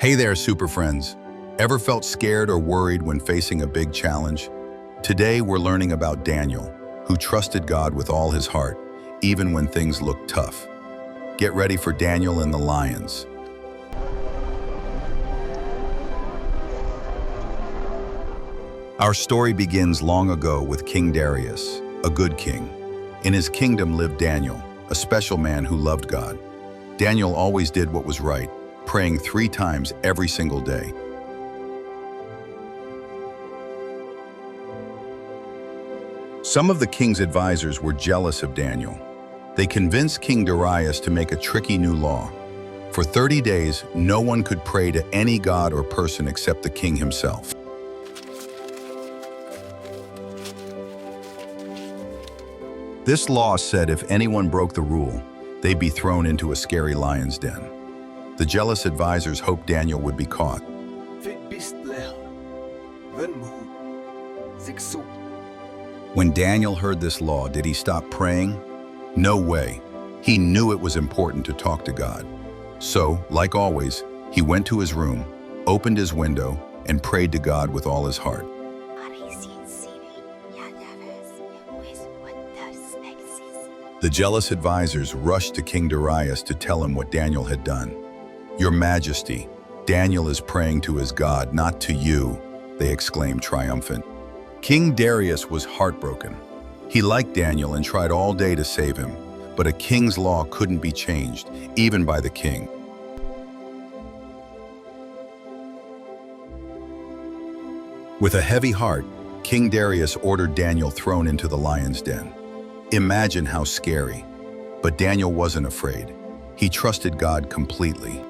Hey there, super friends. Ever felt scared or worried when facing a big challenge? Today, we're learning about Daniel, who trusted God with all his heart, even when things looked tough. Get ready for Daniel and the lions. Our story begins long ago with King Darius, a good king. In his kingdom lived Daniel, a special man who loved God. Daniel always did what was right, praying 3 times every single day. Some of the king's advisors were jealous of Daniel. They convinced King Darius to make a tricky new law. For 30 days, no one could pray to any god or person except the king himself. This law said if anyone broke the rule, they'd be thrown into a scary lion's den. The jealous advisors hoped Daniel would be caught. When Daniel heard this law, did he stop praying? No way. He knew it was important to talk to God. So, like always, he went to his room, opened his window, and prayed to God with all his heart. The jealous advisors rushed to King Darius to tell him what Daniel had done. "Your Majesty, Daniel is praying to his God, not to you," they exclaimed triumphant. King Darius was heartbroken. He liked Daniel and tried all day to save him, but a king's law couldn't be changed, even by the king. With a heavy heart, King Darius ordered Daniel thrown into the lion's den. Imagine how scary. But Daniel wasn't afraid. He trusted God completely.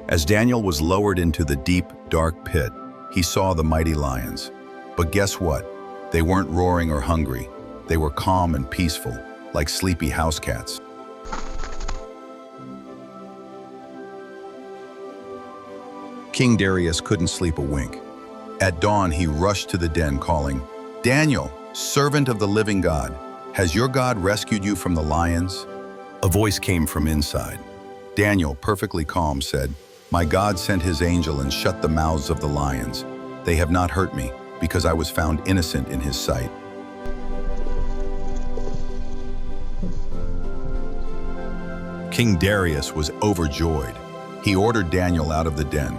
As Daniel was lowered into the deep, dark pit, he saw the mighty lions. But guess what? They weren't roaring or hungry. They were calm and peaceful, like sleepy house cats. King Darius couldn't sleep a wink. At dawn, he rushed to the den calling, "Daniel, servant of the living God, has your God rescued you from the lions?" A voice came from inside. Daniel, perfectly calm, said, "My God sent his angel and shut the mouths of the lions. They have not hurt me, because I was found innocent in his sight." King Darius was overjoyed. He ordered Daniel out of the den.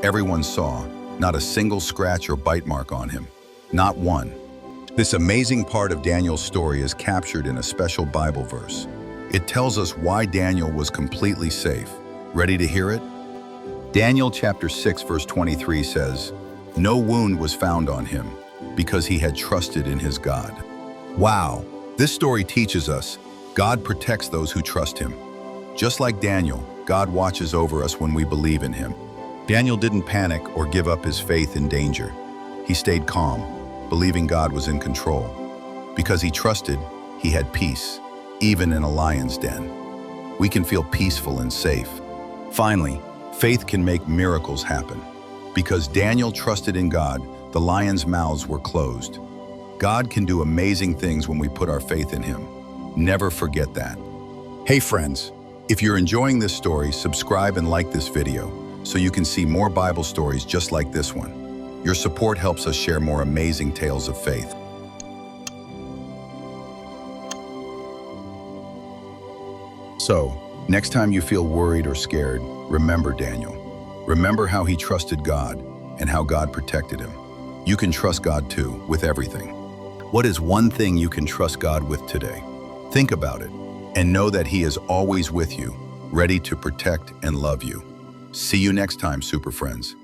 Everyone saw, not a single scratch or bite mark on him. Not one. This amazing part of Daniel's story is captured in a special Bible verse. It tells us why Daniel was completely safe. Ready to hear it? Daniel chapter 6 verse 23 says, "No wound was found on him, because he had trusted in his God." Wow, this story teaches us God protects those who trust him. Just like Daniel, God watches over us when we believe in him. Daniel didn't panic or give up his faith in danger. He stayed calm, believing God was in control. Because he trusted, he had peace, even in a lion's den. We can feel peaceful and safe. Finally, faith can make miracles happen. Because Daniel trusted in God, the lions' mouths were closed. God can do amazing things when we put our faith in him. Never forget that. Hey friends, if you're enjoying this story, subscribe and like this video so you can see more Bible stories just like this one. Your support helps us share more amazing tales of faith. So, next time you feel worried or scared, remember Daniel. Remember how he trusted God and how God protected him. You can trust God too, with everything. What is one thing you can trust God with today? Think about it and know that he is always with you, ready to protect and love you. See you next time, super friends.